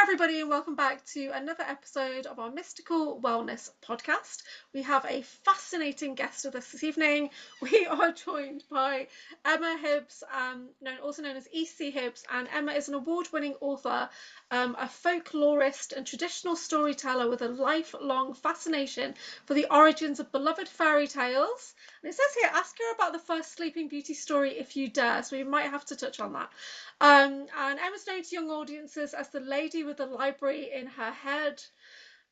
everybody, and welcome back to another episode of our Mystical Wellness podcast. We have a fascinating guest with us this evening. We are joined by Emma Hibbs, also known as EC Hibbs, and Emma is an award-winning author, a folklorist and traditional storyteller with a lifelong fascination for the origins of beloved fairy tales. And it says here, ask her about the first Sleeping Beauty story if you dare, so we might have to touch on that. And Emma's known to young audiences as the lady with the library in her head,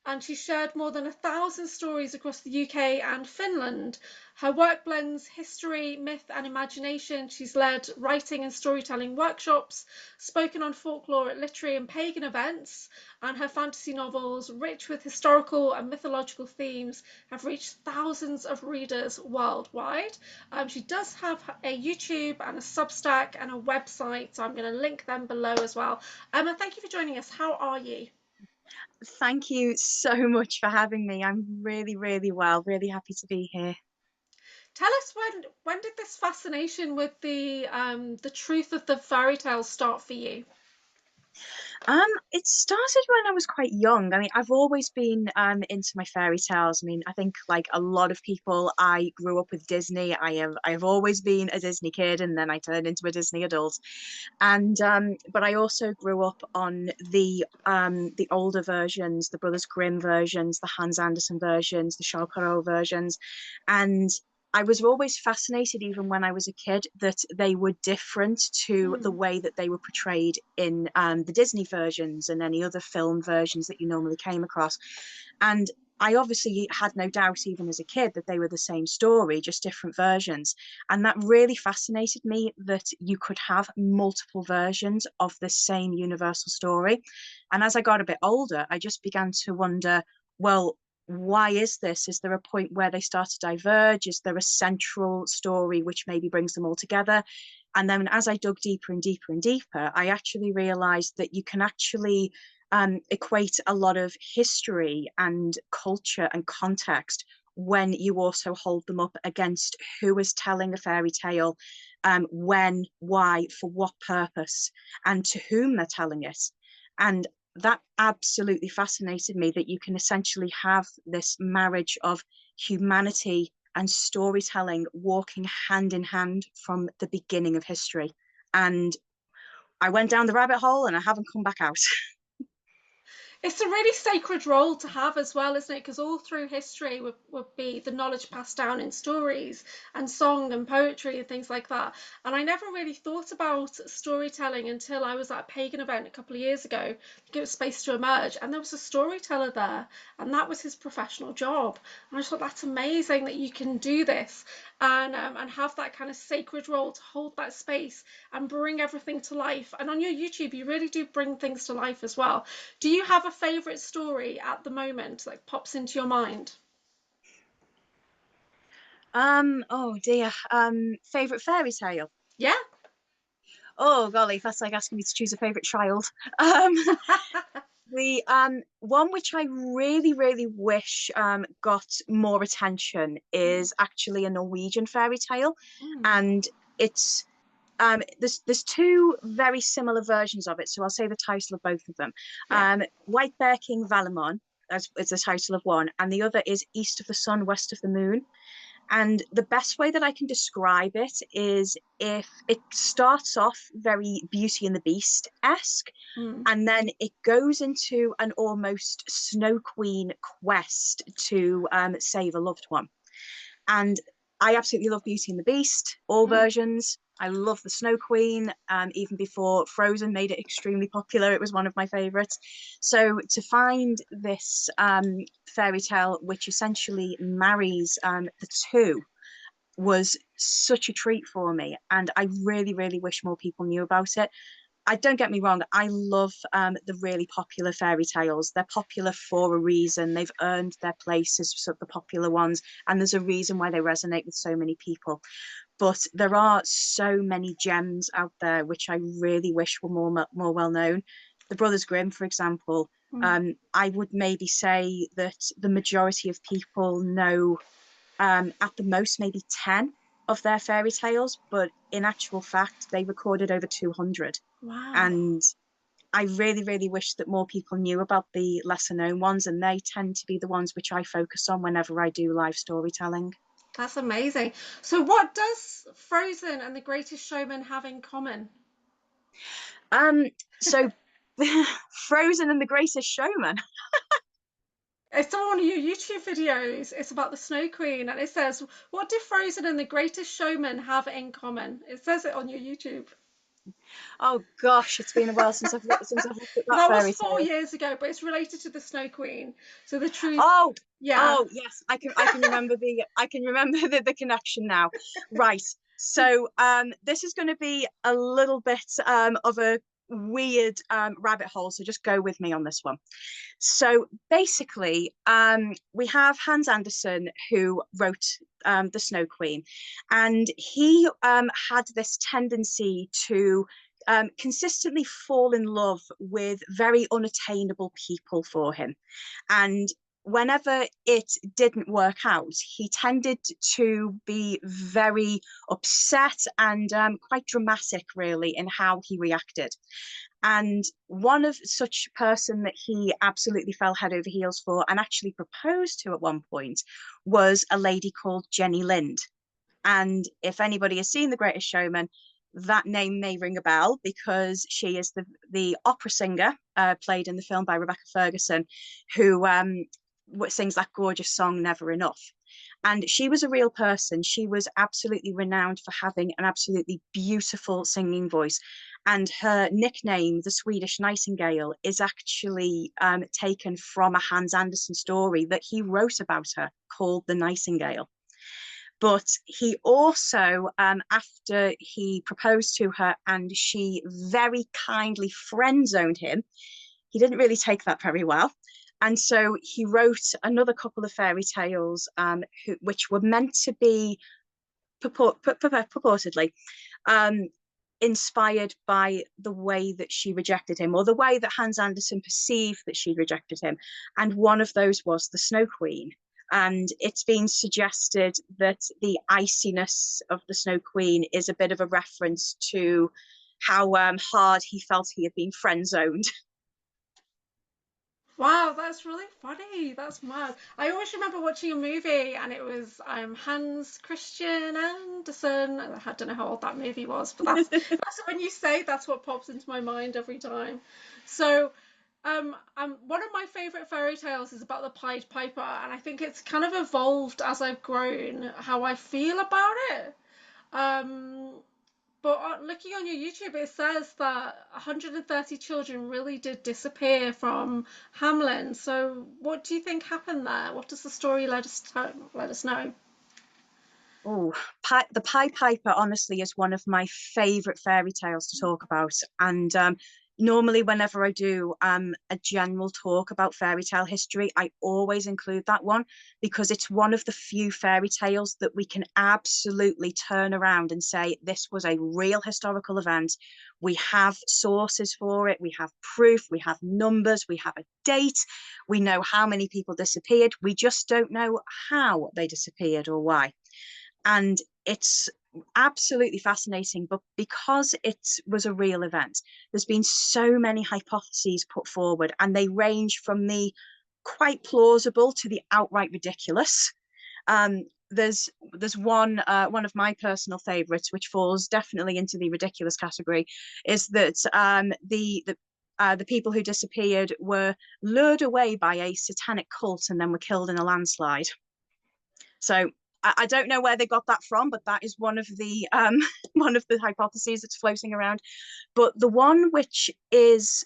and she shared more than 1,000 stories across the UK and Finland. Her work blends history, myth, and imagination. She's led writing and storytelling workshops, spoken on folklore at literary and pagan events, and her fantasy novels, rich with historical and mythological themes, have reached thousands of readers worldwide. She does have a YouTube and a Substack and a website, so I'm going to link them below as well. Emma, thank you for joining us. How are you? Thank you so much for having me. I'm really, really well, really happy to be here. Tell us when did this fascination with the truth of the fairy tales start for you? It started when I was quite young. I mean, I've always been into my fairy tales. I mean, I think like a lot of people, I grew up with Disney. I have always been a Disney kid, and then I turned into a Disney adult. And but I also grew up on the older versions, the Brothers Grimm versions, the Hans Andersen versions, the Charles Perrault versions, and I was always fascinated, even when I was a kid, that they were different to the way that they were portrayed in the Disney versions and any other film versions that you normally came across. And I obviously had no doubt, even as a kid, that they were the same story, just different versions. And that really fascinated me, that you could have multiple versions of the same universal story. And as I got a bit older, I just began to wonder, well, why is this? Is there a point where they start to diverge? Is there a central story which maybe brings them all together? And then as I dug deeper and deeper and deeper, I actually realized that you can actually equate a lot of history and culture and context when you also hold them up against who is telling a fairy tale, when, why, for what purpose, and to whom they're telling it. And that absolutely fascinated me, that you can essentially have this marriage of humanity and storytelling walking hand in hand from the beginning of history. And I went down the rabbit hole and I haven't come back out. It's a really sacred role to have as well, isn't it? Because all through history would be the knowledge passed down in stories and song and poetry and things like that. And I never really thought about storytelling until I was at a pagan event a couple of years ago. I think it was Space to Emerge, and there was a storyteller there, and that was his professional job. And I just thought that's amazing that you can do this and have that kind of sacred role to hold that space and bring everything to life. And on your YouTube, you really do bring things to life as well. Do you have a favorite story at the moment that pops into your mind? Oh dear. Favorite fairy tale. Yeah. Oh golly, that's like asking me to choose a favorite child. Um, the one which I really, really wish got more attention is actually a Norwegian fairy tale, Mm. and it's there's two very similar versions of it, so I'll say the title of both of them. Yeah. White Bear King Valamon as is the title of one, and the other is East of the Sun, West of the Moon. And the best way that I can describe it is, if it starts off very Beauty and the Beast-esque, Mm. and then it goes into an almost Snow Queen quest to save a loved one. And I absolutely love Beauty and the Beast, all Mm. versions. I love the Snow Queen. Even before Frozen made it extremely popular, it was one of my favorites. So to find this fairy tale which essentially marries the two was such a treat for me. And I really, really wish more people knew about it. I don't get me wrong, I love the really popular fairy tales. They're popular for a reason. They've earned their place as sort of the popular ones, and there's a reason why they resonate with so many people. But there are so many gems out there which I really wish were more well known. The Brothers Grimm, for example, Mm. I would maybe say that the majority of people know at the most maybe 10 of their fairy tales, but in actual fact, they recorded over 200. Wow. And I really, really wish that more people knew about the lesser known ones, and they tend to be the ones which I focus on whenever I do live storytelling. That's amazing. So, what does Frozen and The Greatest Showman have in common? Um, so Frozen and the Greatest Showman. It's on one of your YouTube videos. It's about the Snow Queen, and it says, "What do Frozen and The Greatest Showman have in common?" It says it on your YouTube. Oh gosh, it's been a while since I've looked at that That was fairy four tale. years ago, but it's related to the Snow Queen. So the truth, Oh, yeah. oh yes, I can remember the connection now. Right. So this is going to be a little bit of a weird rabbit hole, so just go with me on this one. So basically, we have Hans Andersen who wrote The Snow Queen, and he had this tendency to consistently fall in love with very unattainable people for him. And whenever it didn't work out, he tended to be very upset and quite dramatic, really, in how he reacted. And one of such person that he absolutely fell head over heels for and actually proposed to at one point was a lady called Jenny Lind. And if anybody has seen The Greatest Showman, that name may ring a bell because she is the opera singer played in the film by Rebecca Ferguson, who sings that gorgeous song Never Enough. And she was a real person. She was absolutely renowned for having an absolutely beautiful singing voice. And her nickname, the Swedish Nightingale, is actually taken from a Hans Andersen story that he wrote about her called The Nightingale. But he also, after he proposed to her and she very kindly friend zoned him, he didn't really take that very well. And so he wrote another couple of fairy tales, which were meant to be purportedly um, inspired by the way that she rejected him, or the way that Hans Andersen perceived that she rejected him. And one of those was the Snow Queen. And it's been suggested that the iciness of the Snow Queen is a bit of a reference to how hard he felt he had been friend zoned. Wow, that's really funny. That's mad. I always remember watching a movie and it was Hans Christian Andersen. I don't know how old that movie was, but that's when you say that's what pops into my mind every time. So, one of my favorite fairy tales is about the Pied Piper, and I think it's kind of evolved as I've grown how I feel about it. Um, but looking on your YouTube, it says that 130 children really did disappear from Hamlin. So, what do you think happened there? What does the story let us know? Oh, the Pied Piper honestly is one of my favorite fairy tales to talk about. And normally, whenever I do a general talk about fairy tale history, I always include that one because it's one of the few fairy tales that we can absolutely turn around and say this was a real historical event. We have sources for it, we have proof, we have numbers, we have a date, we know how many people disappeared. We just don't know how they disappeared or why. And it's absolutely fascinating, but because it was a real event, there's been so many hypotheses put forward, and they range from the quite plausible to the outright ridiculous. um, there's one of my personal favorites, which falls definitely into the ridiculous category, is that the people who disappeared were lured away by a satanic cult and then were killed in a landslide. So I don't know where they got that from, but that is one of the one of the hypotheses that's floating around. But the one which is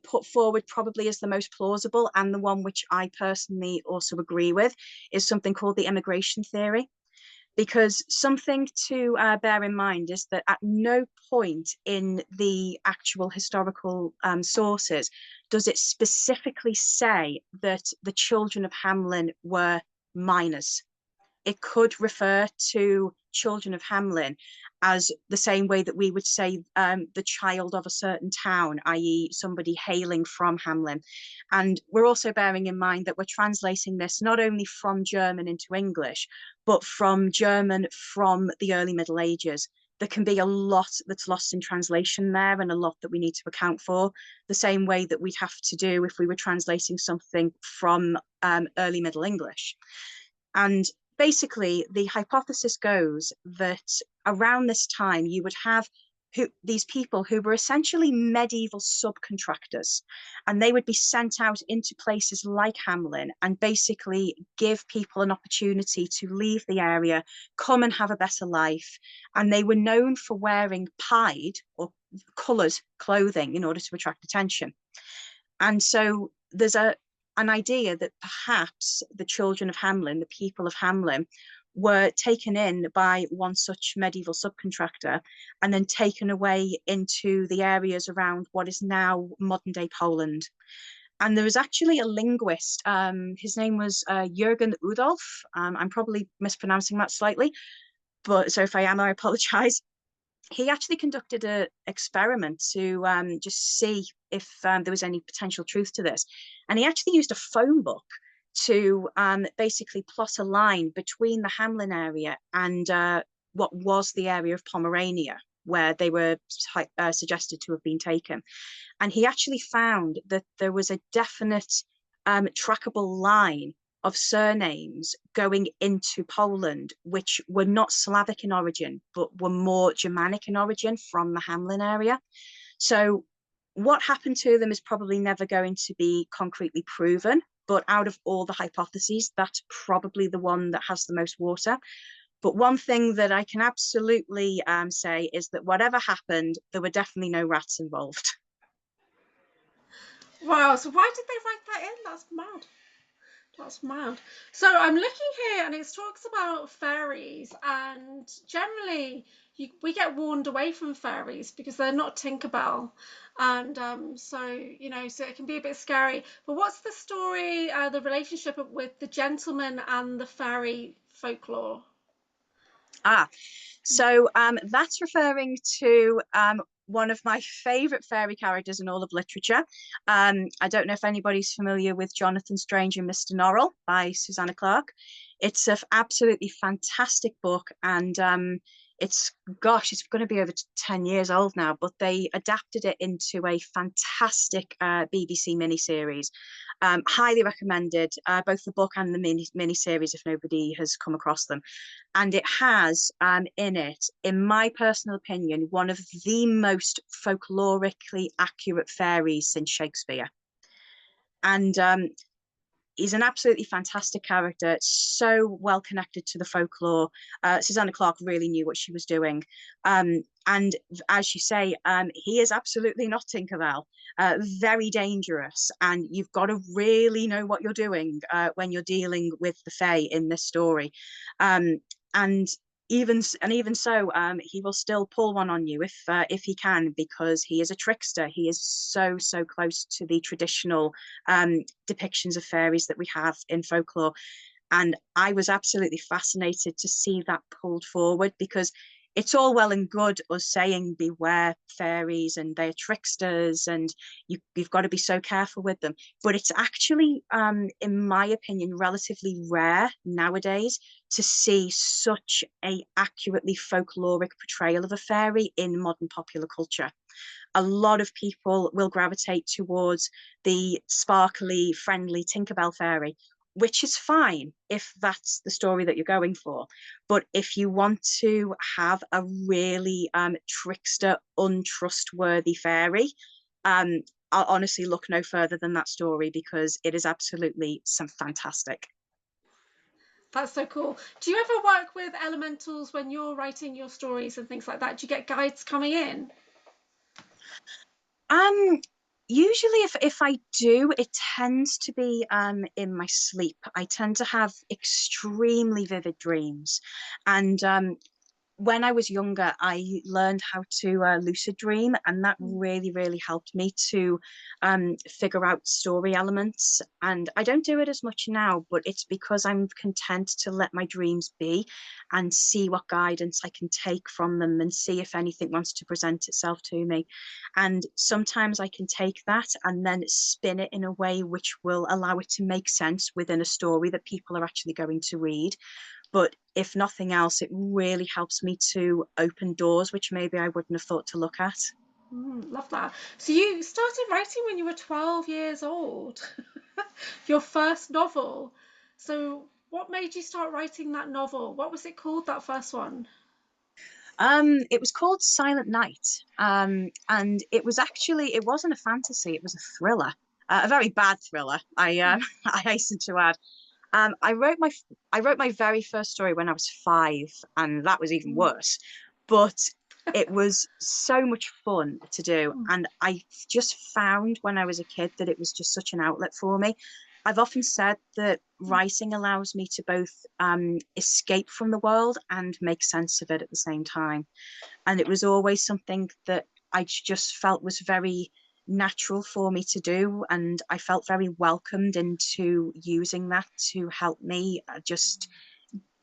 put forward probably as the most plausible, and the one which I personally also agree with, is something called the immigration theory. Because something to bear in mind is that at no point in the actual historical sources does it specifically say that the children of Hamlin were minors. It could refer to children of Hamlin as the same way that we would say the child of a certain town, i.e., somebody hailing from Hamlin. And we're also bearing in mind that we're translating this not only from German into English, but from German from the early Middle Ages. there can be a lot that's lost in translation there, and a lot that we need to account for, the same way that we'd have to do if we were translating something from early Middle English. And basically, the hypothesis goes that around this time, you would have these people who were essentially medieval subcontractors, and they would be sent out into places like Hamlin and basically give people an opportunity to leave the area, come and have a better life. And they were known for wearing pied or coloured clothing in order to attract attention. And so there's an idea that perhaps the children of Hamlin, the people of Hamlin, were taken in by one such medieval subcontractor and then taken away into the areas around what is now modern day Poland. And there was actually a linguist, his name was Jürgen Udolf. I'm probably mispronouncing that slightly, but so if I am, I apologize. He actually conducted an experiment to just see if there was any potential truth to this. And he actually used a phone book to basically plot a line between the Hamlin area and what was the area of Pomerania, where they were suggested to have been taken. And he actually found that there was a definite trackable line of surnames going into Poland, which were not Slavic in origin, but were more Germanic in origin from the Hamlin area. So what happened to them is probably never going to be concretely proven, but out of all the hypotheses, that's probably the one that has the most water. But one thing that I can absolutely say is that whatever happened, there were definitely no rats involved. Wow, so why did they write that in? That's mad. That's mad. So I'm looking here and it talks about fairies, and generally we get warned away from fairies because they're not Tinkerbell. And so, so it can be a bit scary. But what's the story, the relationship with the gentleman and the fairy folklore? So that's referring to one of my favorite fairy characters in all of literature. I don't know if anybody's familiar with Jonathan Strange and Mr. Norrell by Susanna Clarke. It's an absolutely fantastic book, and it's going to be over 10 years old now, but they adapted it into a fantastic BBC miniseries. Highly recommended, both the book and the miniseries if nobody has come across them. And it has in it, in my personal opinion, one of the most folklorically accurate fairies since Shakespeare. And he's an absolutely fantastic character, so well connected to the folklore. Susanna Clarke really knew what she was doing. And as you say, he is absolutely not Tinkerbell, very dangerous. And you've got to really know what you're doing when you're dealing with the Fae in this story. And even so, he will still pull one on you if he can, because he is a trickster. He is so close to the traditional depictions of fairies that we have in folklore. And I was absolutely fascinated to see that pulled forward, because it's all well and good us saying beware fairies and they're tricksters and you've got to be so careful with them, but it's actually in my opinion relatively rare nowadays to see such a accurately folkloric portrayal of a fairy in modern popular culture. A lot of people will gravitate towards the sparkly, friendly Tinkerbell fairy, which is fine if that's the story that you're going for. But if you want to have a really trickster, untrustworthy fairy, I'll honestly look no further than that story, because it is absolutely fantastic. That's so cool. Do you ever work with elementals when you're writing your stories and things like that? Do you get guides coming in? Usually if I do, it tends to be in my sleep. I tend to have extremely vivid dreams. And when I was younger, I learned how to lucid dream, and that really helped me to figure out story elements. And I don't do it as much now, but it's because I'm content to let my dreams be and see what guidance I can take from them and see if anything wants to present itself to me. And sometimes I can take that and then spin it in a way which will allow it to make sense within a story that people are actually going to read. but if nothing else, it really helps me to open doors which maybe I wouldn't have thought to look at. Love that. So you started writing when you were 12 years old, your first novel. So what made you start writing that novel? What was it called, that first one? It was called Silent Night, and it wasn't a fantasy, it was a thriller, a very bad thriller. I hasten to add. Um, I wrote my I wrote my very first story when I was 5, and that was even Mm, worse. But it was so much fun to do, mm, and I just found when I was a kid that it was just such an outlet for me. I've often said that mm. writing allows me to both escape from the world and make sense of it at the same time. And it was always something that I just felt was very natural for me to do. And I felt very welcomed into using that to help me just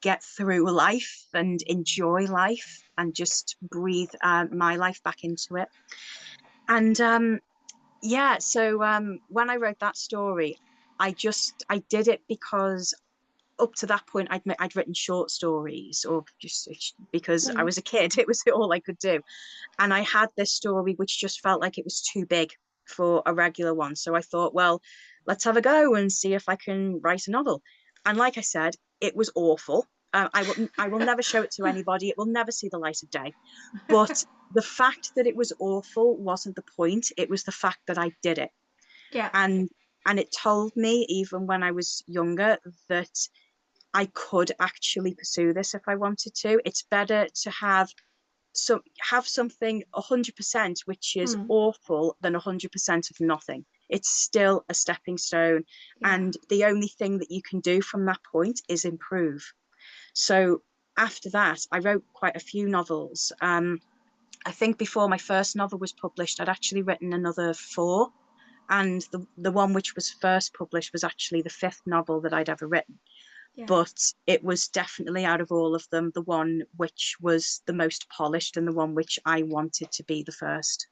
get through life and enjoy life and just breathe my life back into it. And yeah, so when I wrote that story, I did it because up to that point I'd written short stories, or just because I Mm. was a kid, it was all I could do. And I had this story which just felt like it was too big for a regular one. So I thought, well, let's have a go and see if I can write a novel. And like I said, it was awful. I will never show it to anybody. It will never see the light of day. But the fact that it was awful wasn't the point. It was the fact that I did it. Yeah. And it told me, even when I was younger, that I could actually pursue this if I wanted to. It's better to have something 100% which is Mm. awful than 100% of nothing. It's still a stepping stone, Yeah. and the only thing that you can do from that point is improve. So after that, I wrote quite a few novels. I think before my first novel was published, I'd actually written another 4, and the one which was first published was actually the 5th novel that I'd ever written. Yeah. But it was definitely, out of all of them, the one which was the most polished and the one which I wanted to be the first.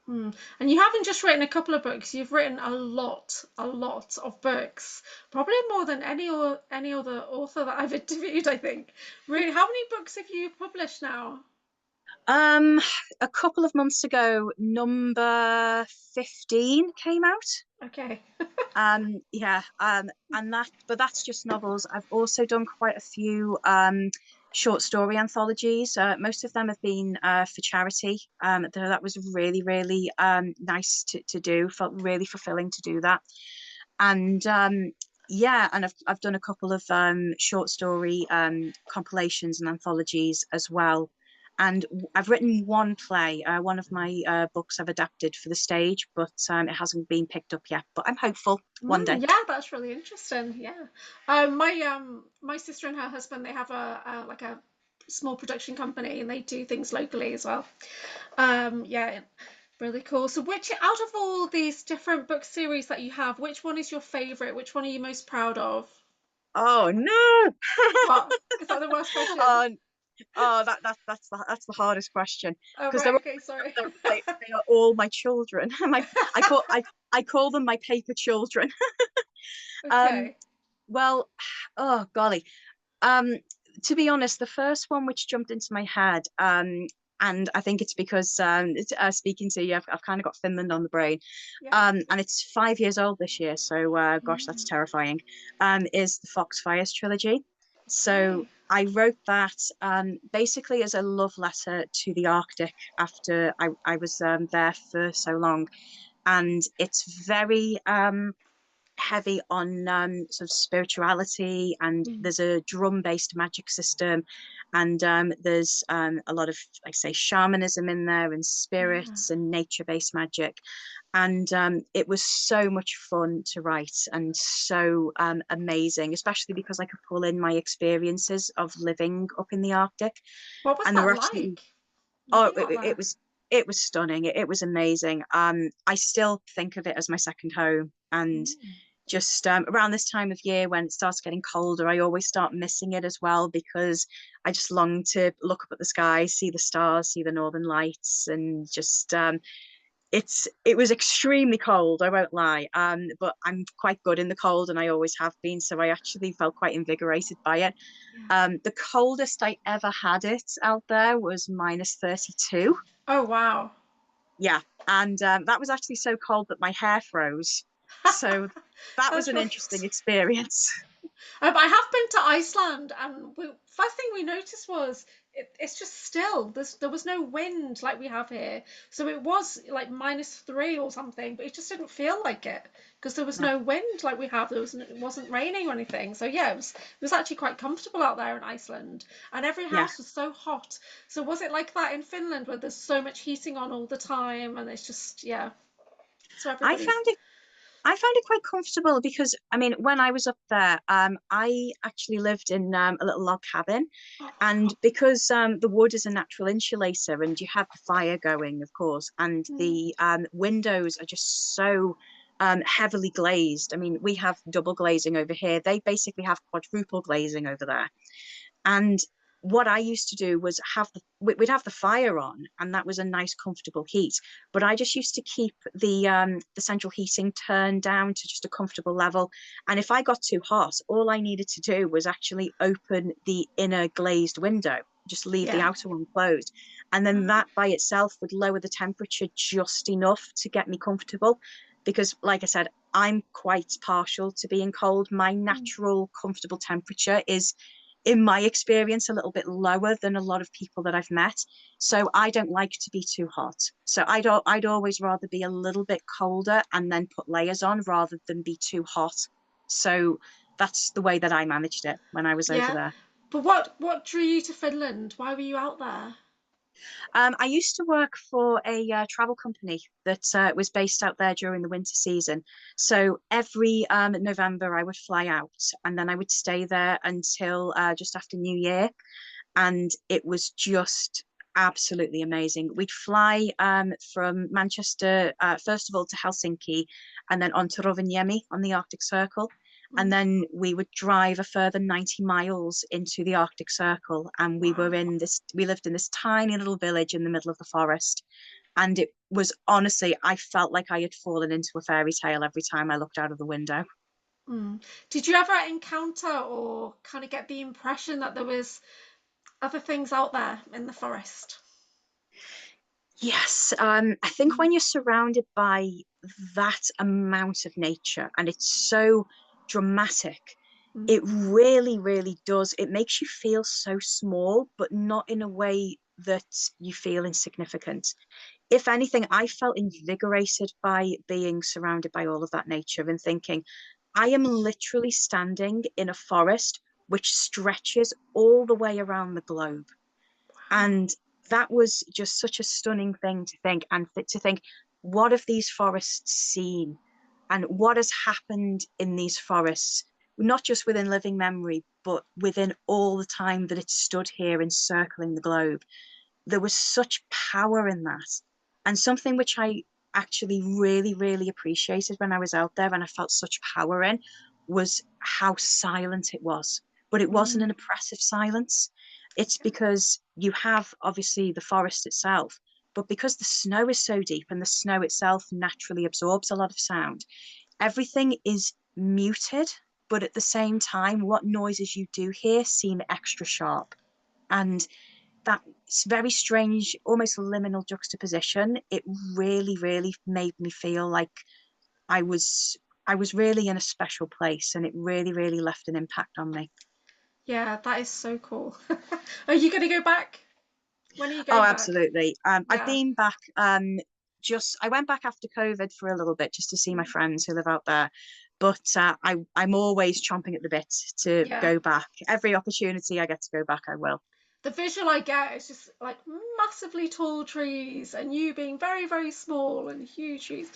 Mm. And you haven't just written a couple of books, you've written a lot of books. Probably more than any other author that I've interviewed, I think. Really, how many books have you published now? Um, a couple of months ago, number 15 came out. Okay. Yeah, and but that's just novels. I've also done quite a few short story anthologies. Most of them have been for charity. That was really, really nice to do. Felt really fulfilling to do that. And yeah, and I've done a couple of short story compilations and anthologies as well. And I've written one play. One of my books I've adapted for the stage, but it hasn't been picked up yet. But I'm hopeful one day. Yeah, that's really interesting. Yeah. My sister and her husband, they have a like a small production company, and they do things locally as well. Yeah, really cool. So which out of all these different book series that you have, which one is your favorite? Which one are you most proud of? Oh no! What? Is that the worst question? Oh, that's the hardest question, Oh, because right, okay, sorry. they are all my children. My I call them my paper children. Um, Okay. well, oh golly. Um, to be honest, the first one which jumped into my head, and I think it's because speaking to you, I've kind of got Finland on the brain, Yeah. and it's 5 years old this year, so gosh, that's Mm, terrifying. Is the Foxfires trilogy. So okay. I wrote that basically as a love letter to the Arctic after I was there for so long, and it's very heavy on sort of spirituality, and Mm, there's a drum-based magic system, and there's a lot of, like I say, shamanism in there, and yeah. spirits and nature-based magic. And it was so much fun to write, and so amazing, especially because I could pull in my experiences of living up in the Arctic. What was And there that were absolutely, like, oh, living out there? it was stunning. It was amazing. I still think of it as my second home. And Mm, just around this time of year when it starts getting colder, I always start missing it as well, because I just long to look up at the sky, see the stars, see the northern lights, and just it was extremely cold, I won't lie. But I'm quite good in the cold, and I always have been, so I actually felt quite invigorated by it. Yeah. The coldest I ever had it out there was -32. Oh wow. Yeah, and that was actually so cold that my hair froze. So that was That's an right. interesting experience. I have been to Iceland, and first thing we noticed was it's just still. There was no wind like we have here, so it was like -3 or something, but it just didn't feel like it because there was No, no wind like we have. It wasn't raining or anything, so yeah, it was actually quite comfortable out there in Iceland, and every yeah, house was so hot. So was it like that in Finland, where there's so much heating on all the time, and it's just yeah, so I everybody's found it I found it quite comfortable because, I mean, when I was up there, I actually lived in a little log cabin, oh and wow. because the wood is a natural insulator, and you have the fire going, of course, and Mm, the windows are just so heavily glazed. I mean, we have double glazing over here. They basically have quadruple glazing over there. And what I used to do was we'd have the fire on, and that was a nice, comfortable heat. But I just used to keep the central heating turned down to just a comfortable level. And if I got too hot, all I needed to do was actually open the inner glazed window, just leave the yeah. outer one closed. And then that by itself would lower the temperature just enough to get me comfortable. Because, like I said, I'm quite partial to being cold. My Mm, natural comfortable temperature is, in my experience, a little bit lower than a lot of people that I've met. So I don't like to be too hot. So I'd always rather be a little bit colder and then put layers on rather than be too hot. So that's the way that I managed it when I was over yeah. there. But what drew you to Finland? Why were you out there? I used to work for a travel company that was based out there during the winter season. So every November, I would fly out, and then I would stay there until just after New Year. And it was just absolutely amazing. We'd fly from Manchester, first of all, to Helsinki, and then on to Rovaniemi on the Arctic Circle. And Mm, then we would drive a further 90 miles into the Arctic Circle. And wow. we lived in this tiny little village in the middle of the forest. And it was, honestly, I felt like I had fallen into a fairy tale every time I looked out of the window. Mm. Did you ever encounter or kind of get the impression that there was other things out there in the forest? Yes, I think Mm, when you're surrounded by that amount of nature and it's so dramatic, mm, it really, really does. It makes you feel so small, but not in a way that you feel insignificant. If anything, I felt invigorated by being surrounded by all of that nature and thinking, I am literally standing in a forest which stretches all the way around the globe. wow. And that was just such a stunning thing to think, and to think, what have these forests seen? And what has happened in these forests, not just within living memory, but within all the time that it stood here encircling the globe. There was such power in that. And something which I actually really, really appreciated when I was out there and I felt such power in was how silent it was. But it wasn't Mm, an oppressive silence. It's because you have obviously the forest itself, but because the snow is so deep and the snow itself naturally absorbs a lot of sound, everything is muted, but at the same time, what noises you do hear seem extra sharp. And that very strange, almost liminal juxtaposition, it really, really made me feel like I was I was really in a special place, and it really, really left an impact on me. yeah, that is so cool. Are you going to go back? When are you Oh, going back? absolutely. I've Yeah. been back. Just I went back after COVID for a little bit just to see my Mm, friends who live out there. But I'm always chomping at the bit to yeah. go back. Every opportunity I get to go back, I will. The visual I get is just like massively tall trees and you being very, very small and huge trees.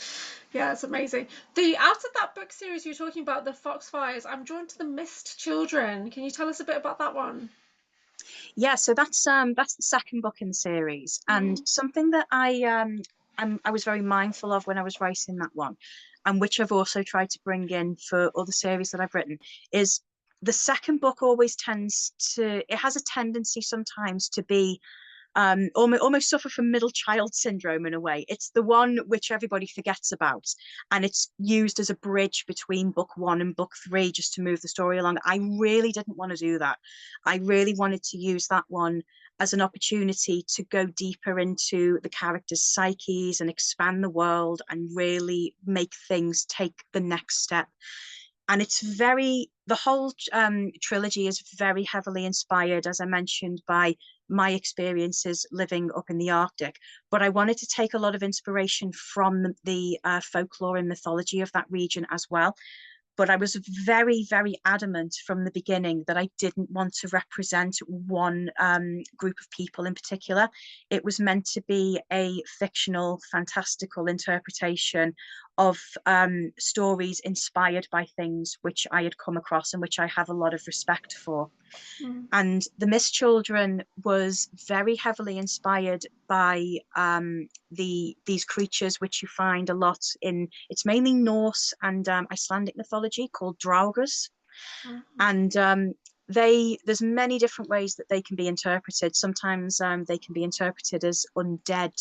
Yeah, it's amazing. The out of that book series you're talking about, the Foxfires, I'm drawn to the Mist Children. Can you tell us a bit about that one? Yeah, so that's the second book in the series, and Mm, something that I was very mindful of when I was writing that one, and which I've also tried to bring in for other series that I've written, is the second book always tends to, it has a tendency sometimes to be almost suffer from middle child syndrome in a way. It's the one which everybody forgets about, and it's used as a bridge between book 1 and book 3 just to move the story along. I really didn't want to do that. I really wanted to use that one as an opportunity to go deeper into the characters' psyches and expand the world and really make things take the next step. And it's the whole trilogy is very heavily inspired, as I mentioned, by my experiences living up in the Arctic. But I wanted to take a lot of inspiration from the folklore and mythology of that region as well. But I was very, very adamant from the beginning that I didn't want to represent one group of people in particular. It was meant to be a fictional, fantastical interpretation of stories inspired by things which I had come across and which I have a lot of respect for. Mm. And The Mist Children was very heavily inspired by these creatures which you find a lot in, it's mainly Norse and Icelandic mythology, called draugrs. Mm. And there's many different ways that they can be interpreted. Sometimes they can be interpreted as undead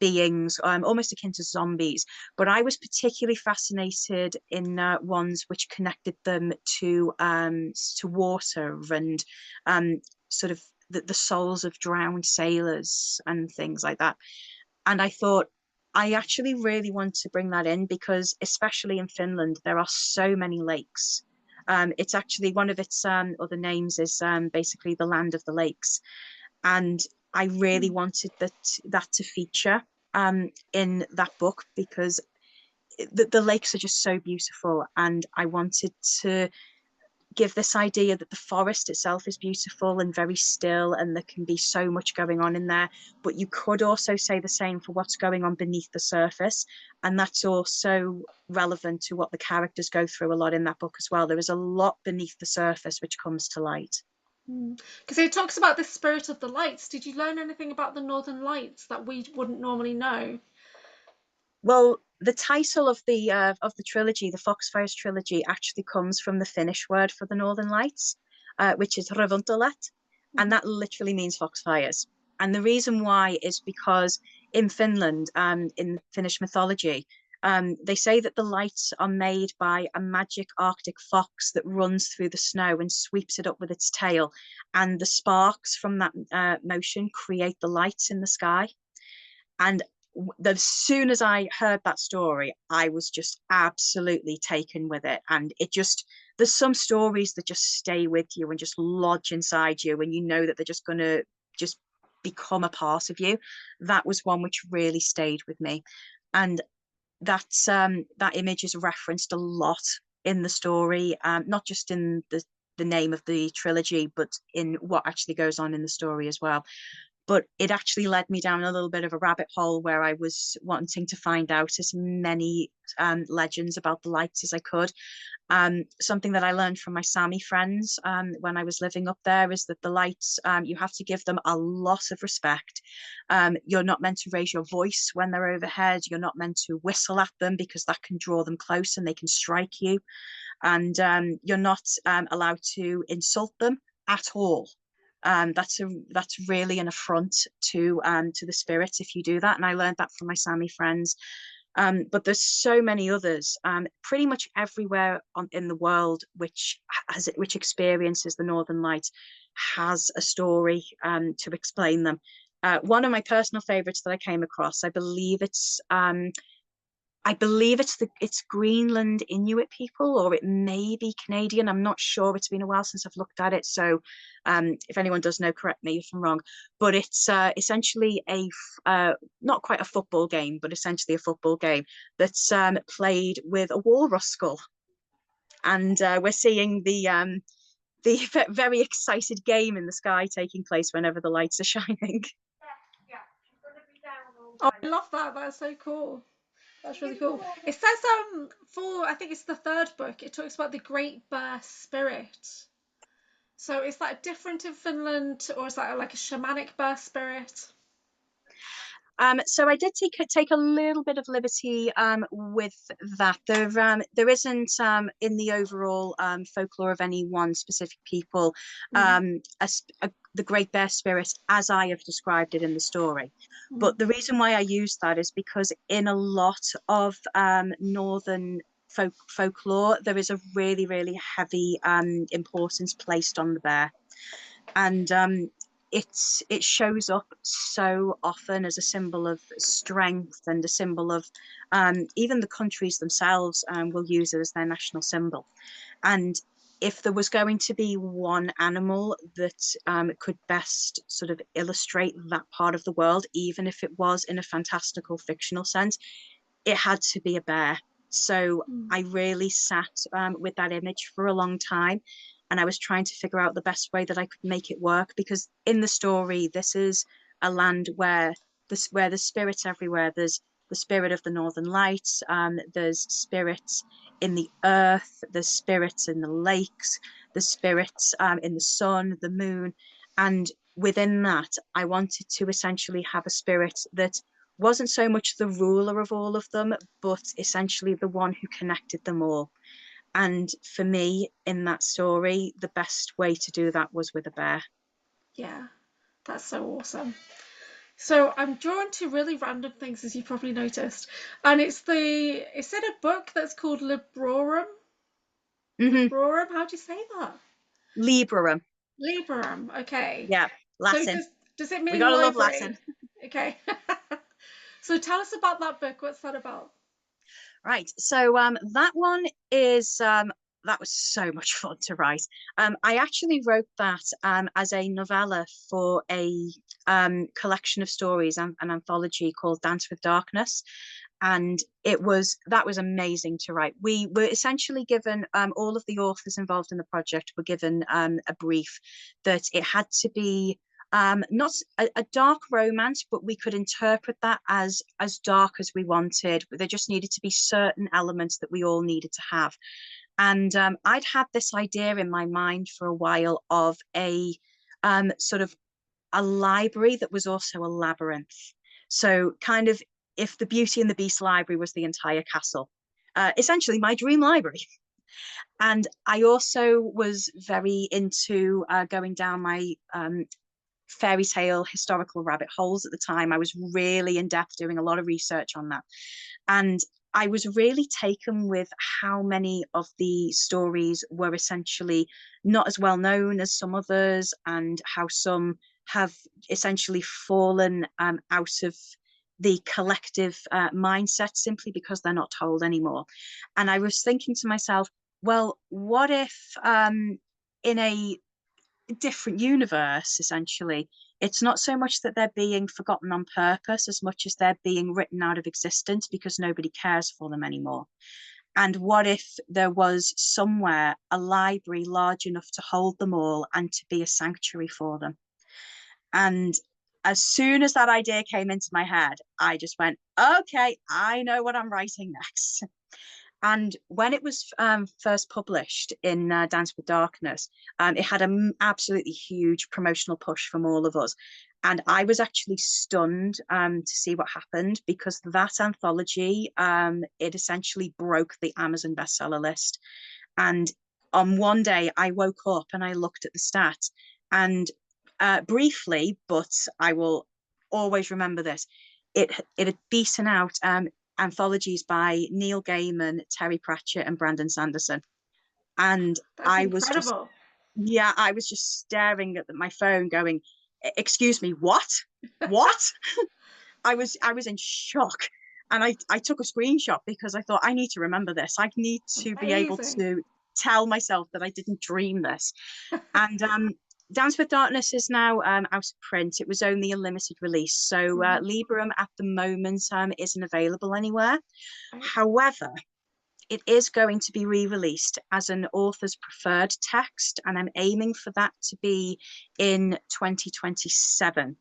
beings, almost akin to zombies. But I was particularly fascinated in ones which connected them to water and sort of the souls of drowned sailors and things like that. And I thought, I actually really want to bring that in because, especially in Finland, there are so many lakes. It's actually one of its other names is basically the land of the lakes. And I really Mm. wanted that to feature in that book because the lakes are just so beautiful. And I wanted to give this idea that the forest itself is beautiful and very still, and there can be so much going on in there. But you could also say the same for what's going on beneath the surface. And that's also relevant to what the characters go through a lot in that book as well. There is a lot beneath the surface which comes to light. Because it talks about the spirit of the lights. Did you learn anything about the Northern Lights that we wouldn't normally know? Well, the title of the trilogy, the Foxfires trilogy, actually comes from the Finnish word for the Northern Lights, which is ravuntalet, and that literally means foxfires. And the reason why is because in Finland, in Finnish mythology, they say that the lights are made by a magic Arctic fox that runs through the snow and sweeps it up with its tail, and the sparks from that motion create the lights in the sky. And as soon as I heard that story, I was just absolutely taken with it. And there's some stories that just stay with you and just lodge inside you, and you know that they're just going to just become a part of you. That was one which really stayed with me. And that image is referenced a lot in the story, not just in the name of the trilogy, but in what actually goes on in the story as well. But it actually led me down a little bit of a rabbit hole where I was wanting to find out as many legends about the lights as I could. Something that I learned from my Sami friends when I was living up there is that the lights, you have to give them a lot of respect. You're not meant to raise your voice when they're overhead. You're not meant to whistle at them because that can draw them close and they can strike you. And you're not allowed to insult them at all. That's really an affront to the spirits if you do that. And I learned that from my Sami friends. But there's so many others. Pretty much everywhere in the world which experiences the Northern Lights has a story to explain them. One of my personal favorites that I came across, I believe it's Greenland Inuit people, or it may be Canadian. I'm not sure. It's been a while since I've looked at it. So if anyone does know, correct me if I'm wrong. But it's essentially not quite a football game, but essentially a football game that's played with a walrus skull. And we're seeing the very excited game in the sky taking place whenever the lights are shining. Oh, I love that. That's so cool. That's really cool. It says for I think it's the third book, it talks about the Great Bear Spirit. So is that different in Finland, or is that like a shamanic bear spirit? So I did take a little bit of liberty with that. There isn't in the overall folklore of any one specific people Mm. a the Great Bear Spirit as I have described it in the story. But the reason why I use that is because in a lot of northern folklore, there is a really, really heavy importance placed on the bear. And it shows up so often as a symbol of strength and a symbol of even the countries themselves will use it as their national symbol. And if there was going to be one animal that could best sort of illustrate that part of the world, even if it was in a fantastical fictional sense, it had to be a bear. So I really sat with that image for a long time, and I was trying to figure out the best way that I could make it work, because in the story, this is a land where there's spirits everywhere. There's the spirit of the Northern Lights. There's spirits in the earth. There's spirits in the lakes. There's spirits in the sun, the moon, and within that, I wanted to essentially have a spirit that wasn't so much the ruler of all of them, but essentially the one who connected them all. And for me, in that story, the best way to do that was with a bear. Yeah, that's so awesome. So I'm drawn to really random things, as you probably noticed, and it's in a book that's called Librorum. Mm-hmm. Librorum, how do you say that? Librum. Librorum. Okay. Yeah, So Latin. does it We mean gotta love Latin. library? Okay. So tell us about that book. What's that about? Right. So that one is that was so much fun to write. I actually wrote that as a novella for a collection of stories and an anthology called Dance with Darkness. And that was amazing to write. We were essentially given all of the authors involved in the project were given a brief that it had to be not a dark romance, but we could interpret that as dark as we wanted. There just needed to be certain elements that we all needed to have. And I'd had this idea in my mind for a while of a sort of a library that was also a labyrinth. So kind of if the Beauty and the Beast library was the entire castle, essentially my dream library. And I also was very into going down my fairy tale historical rabbit holes at the time. I was really in depth doing a lot of research on that. And I was really taken with how many of the stories were essentially not as well known as some others, and how some have essentially fallen out of the collective mindset simply because they're not told anymore. And I was thinking to myself, well, what if in a different universe, essentially, it's not so much that they're being forgotten on purpose as much as they're being written out of existence because nobody cares for them anymore? And what if there was somewhere a library large enough to hold them all and to be a sanctuary for them? And as soon as that idea came into my head, I just went, okay, I know what I'm writing next. And when it was first published in Dance with Darkness, it had an absolutely huge promotional push from all of us. And I was actually stunned to see what happened, because that anthology, it essentially broke the Amazon bestseller list. And on one day, I woke up and I looked at the stats, and briefly, but I will always remember this, it had beaten out anthologies by Neil Gaiman, Terry Pratchett, and Brandon Sanderson. And That's I was just, incredible. yeah, I was just staring at my phone going, excuse me, what? What? I was in shock. And I took a screenshot because I thought, I need to remember this. I need to be able Amazing. to tell myself that I didn't dream this. And Dance with Darkness is now out of print. It was only a limited release. So Librum at the moment isn't available anywhere. Right. However, it is going to be re-released as an author's preferred text, and I'm aiming for that to be in 2027.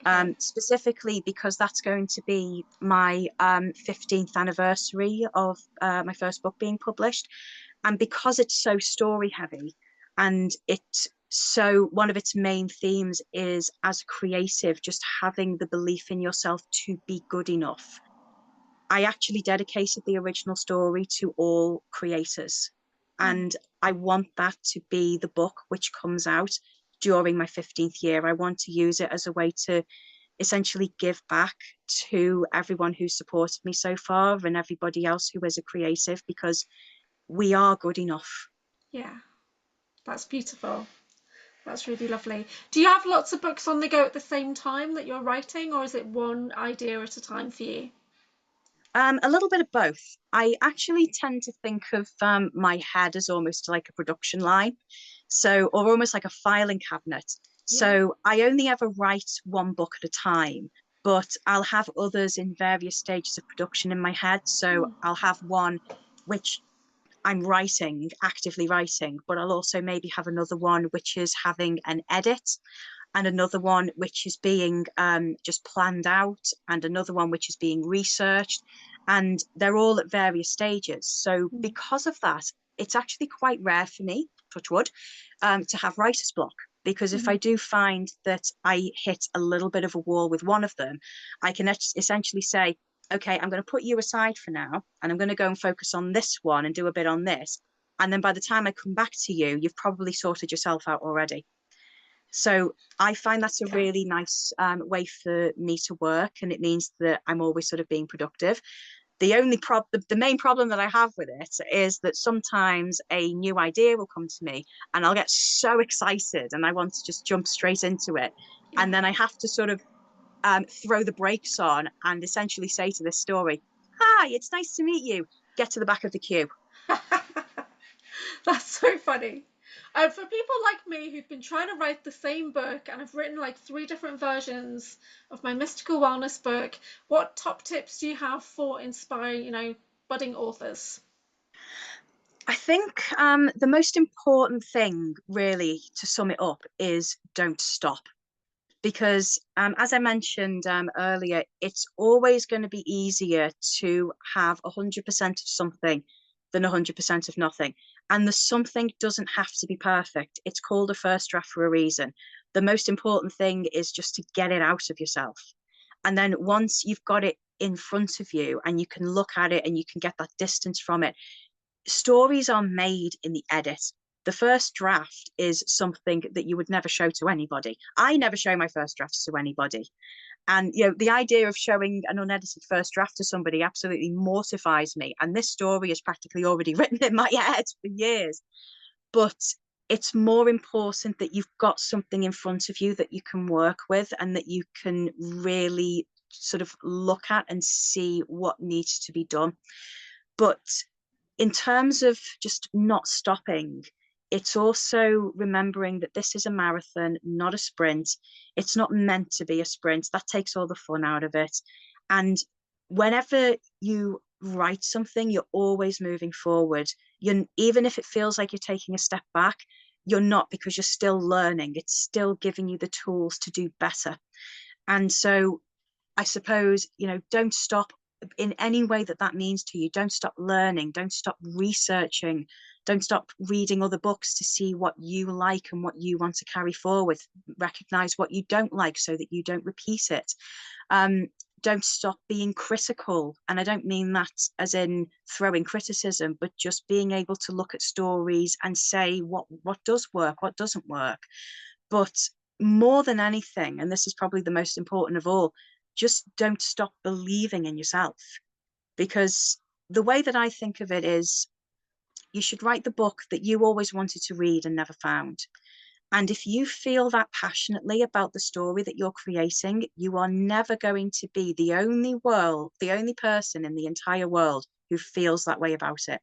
Okay. Specifically because that's going to be my 15th anniversary of my first book being published. And because it's so story heavy, and one of its main themes is, as a creative, just having the belief in yourself to be good enough. I actually dedicated the original story to all creators. And I want that to be the book which comes out during my 15th year. I want to use it as a way to essentially give back to everyone who supported me so far and everybody else who is a creative, because we are good enough. Yeah, that's beautiful. That's really lovely. Do you have lots of books on the go at the same time that you're writing, or is it one idea at a time for you? A little bit of both. I actually tend to think of my head as almost like a production line, so or almost like a filing cabinet. Yeah. So I only ever write one book at a time, but I'll have others in various stages of production in my head. So Mm. I'll have one which I'm writing, actively writing, but I'll also maybe have another one which is having an edit, and another one which is being just planned out, and another one which is being researched, and they're all at various stages. So Mm. because of that, it's actually quite rare for me, touch wood, to have writer's block. Because if I Mhm. do find that I hit a little bit of a wall with one of them, I can essentially say, okay, I'm going to put you aside for now, and I'm going to go and focus on this one and do a bit on this. And then by the time I come back to you, you've probably sorted yourself out already. So I find that's a Yeah. really nice way for me to work, and it means that I'm always sort of being productive. The main problem that I have with it is that sometimes a new idea will come to me, and I'll get so excited, and I want to just jump straight into it, Yeah. and then I have to sort of throw the brakes on and essentially say to this story, "Hi, it's nice to meet you. Get to the back of the queue." That's so funny. For people like me who've been trying to write the same book and I've written like 3 different versions of my mystical wellness book, what top tips do you have for inspiring, budding authors? I think the most important thing, really, to sum it up, is don't stop. Because as I mentioned earlier, it's always going to be easier to have 100% of something than 100% of nothing. And the something doesn't have to be perfect. It's called a first draft for a reason. The most important thing is just to get it out of yourself. And then once you've got it in front of you and you can look at it and you can get that distance from it, stories are made in the edit. The first draft is something that you would never show to anybody. I never show my first drafts to anybody. And the idea of showing an unedited first draft to somebody absolutely mortifies me. And this story is practically already written in my head for years. But it's more important that you've got something in front of you that you can work with and that you can really sort of look at and see what needs to be done. But in terms of just not stopping, it's also remembering that this is a marathon, not a sprint. It's not meant to be a sprint. That takes all the fun out of it. And whenever you write something, you're always moving forward. Even if it feels like you're taking a step back, you're not, because you're still learning. It's still giving you the tools to do better. And so I suppose, don't stop in any way that that means to you. Don't stop learning. Don't stop researching. Don't stop reading other books to see what you like and what you want to carry forward. Recognize what you don't like so that you don't repeat it. Um, don't stop being critical. And I don't mean that as in throwing criticism, but just being able to look at stories and say what does work, what doesn't work. But more than anything, and this is probably the most important of all, just don't stop believing in yourself. Because the way that I think of it is, you should write the book that you always wanted to read and never found. And if you feel that passionately about the story that you're creating, you are never going to be the only person in the entire world who feels that way about it.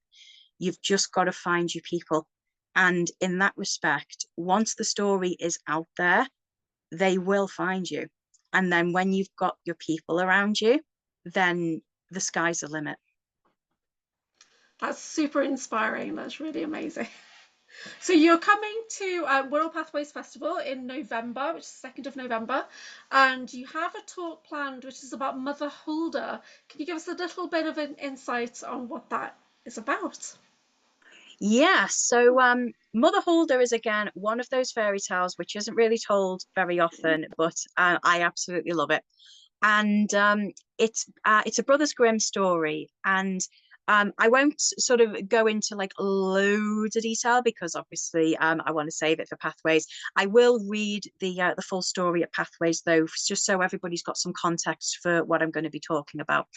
You've just got to find your people. And in that respect, once the story is out there, they will find you. And then when you've got your people around you, then the sky's the limit. That's super inspiring. That's really amazing. So you're coming to Wirral Pathways Festival in November, which is 2nd of November, and you have a talk planned which is about Mother Hulda. Can you give us a little bit of an insight on what that is about? Yeah, so Mother Hulda is again one of those fairy tales which isn't really told very often, but I absolutely love it. And it's a Brothers Grimm story, and I won't sort of go into like loads of detail because obviously I want to save it for Pathways. I will read the full story at Pathways though, just so everybody's got some context for what I'm going to be talking about.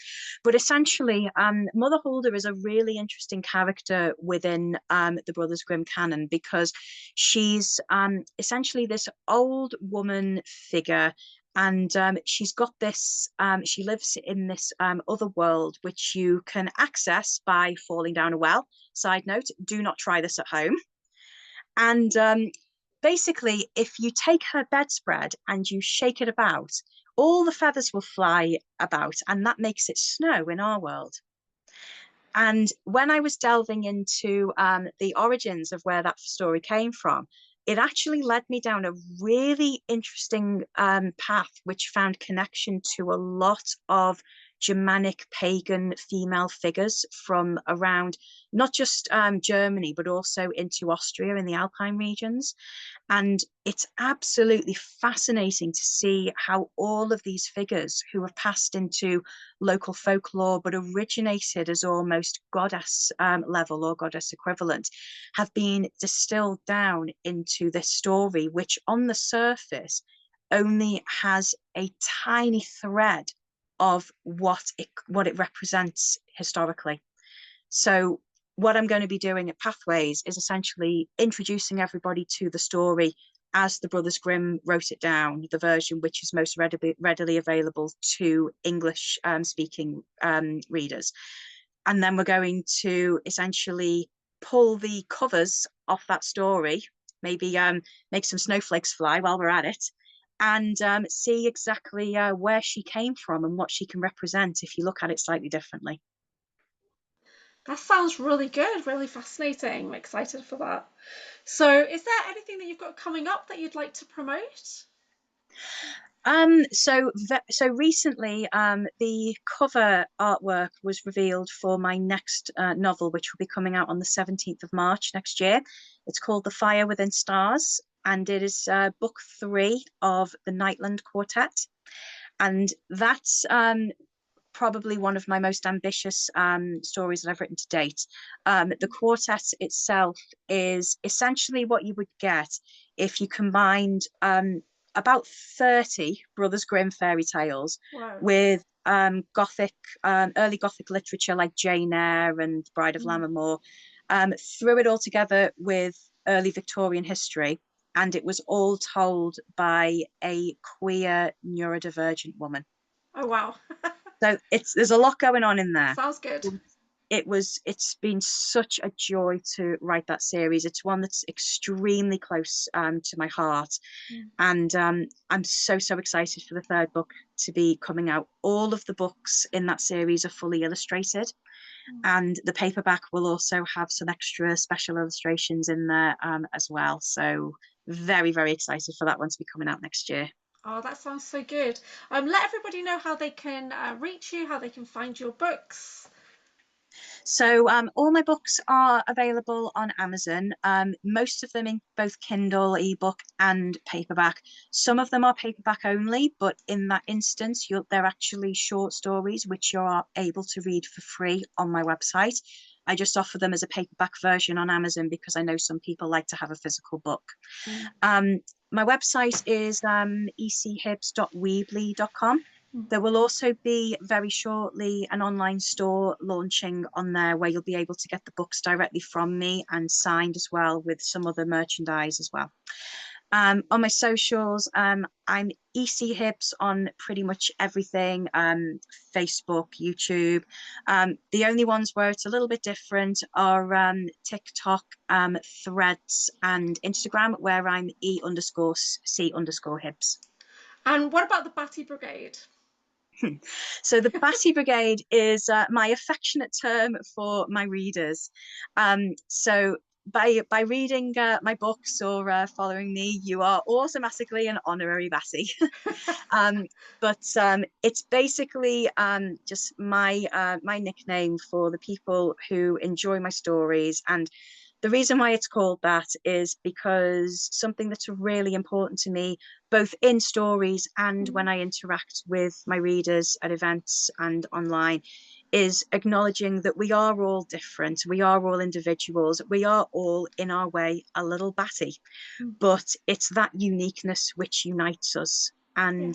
But essentially, Mother Hulda is a really interesting character within the Brothers Grimm canon because she's essentially this old woman figure, and she's got this she lives in this other world which you can access by falling down a well. Side note, do not try this at home. And basically, if you take her bedspread and you shake it about, all the feathers will fly about, and that makes it snow in our world. And when I was delving into the origins of where that story came from, it actually led me down a really interesting path, which found connection to a lot of Germanic pagan female figures from around not just Germany, but also into Austria in the Alpine regions. And it's absolutely fascinating to see how all of these figures who have passed into local folklore but originated as almost goddess level or goddess equivalent have been distilled down into this story, which on the surface only has a tiny thread of what it represents historically. So what I'm going to be doing at Pathways is essentially introducing everybody to the story as the Brothers Grimm wrote it down, the version which is most readily available to English speaking readers. And then we're going to essentially pull the covers off that story, maybe make some snowflakes fly while we're at it, and see exactly where she came from and what she can represent if you look at it slightly differently. That sounds really good, really fascinating. I'm excited for that. So, is there anything that you've got coming up that you'd like to promote? So recently, the cover artwork was revealed for my next novel, which will be coming out on the 17th of March next year. It's called The Fire Within Stars, and it is book 3 of the Nightland Quartet. And that's probably one of my most ambitious stories that I've written to date. The quartet itself is essentially what you would get if you combined about 30 Brothers Grimm fairy tales Wow. with Gothic, early Gothic literature like Jane Eyre and Bride of Lammermoor, threw it all together with early Victorian history. And it was all told by a queer neurodivergent woman. Oh, wow. So there's a lot going on in there. Sounds good. It's been such a joy to write that series. It's one that's extremely close to my heart. And I'm so excited for the 3rd book to be coming out. All of the books in that series are fully illustrated, and the paperback will also have some extra special illustrations in there as well. So very excited for that one to be coming out next year. Oh, that sounds so good. Let everybody know how they can reach you, how they can find your books. So all my books are available on Amazon, most of them in both Kindle, ebook and paperback. Some of them are paperback only, but in that instance, they're actually short stories which you are able to read for free on my website. I just offer them as a paperback version on Amazon because I know some people like to have a physical book. My website is echibs.weebly.com. There will also be very shortly an online store launching on there where you'll be able to get the books directly from me and signed as well with some other merchandise as well. On my socials, I'm Hibbs on pretty much everything, Facebook, YouTube. The only ones where it's a little bit different are TikTok, Threads, and Instagram, where I'm E_C_Hibbs. And what about the Batty Brigade? So the Batty Brigade is my affectionate term for my readers. So by reading my books or following me, you are automatically an honorary Batty. But it's basically just my nickname for the people who enjoy my stories. And the reason why it's called that is because something that's really important to me, both in stories and when I interact with my readers at events and online, is acknowledging that we are all different, we are all individuals, we are all in our way a little batty, Mm. but it's that uniqueness which unites us. Yeah.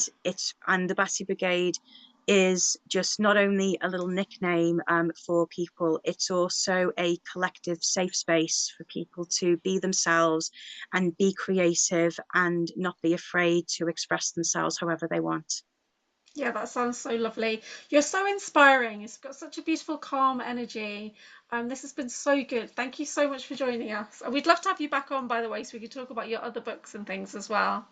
And the Batty Brigade is just not only a little nickname for people, it's also a collective safe space for people to be themselves and be creative and not be afraid to express themselves however they want. Yeah, that sounds so lovely. You're so inspiring. It's got such a beautiful, calm energy. This has been so good. Thank you so much for joining us. And we'd love to have you back on, by the way, so we could talk about your other books and things as well.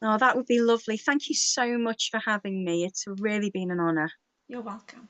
Oh, that would be lovely. Thank you so much for having me. It's really been an honor. You're welcome.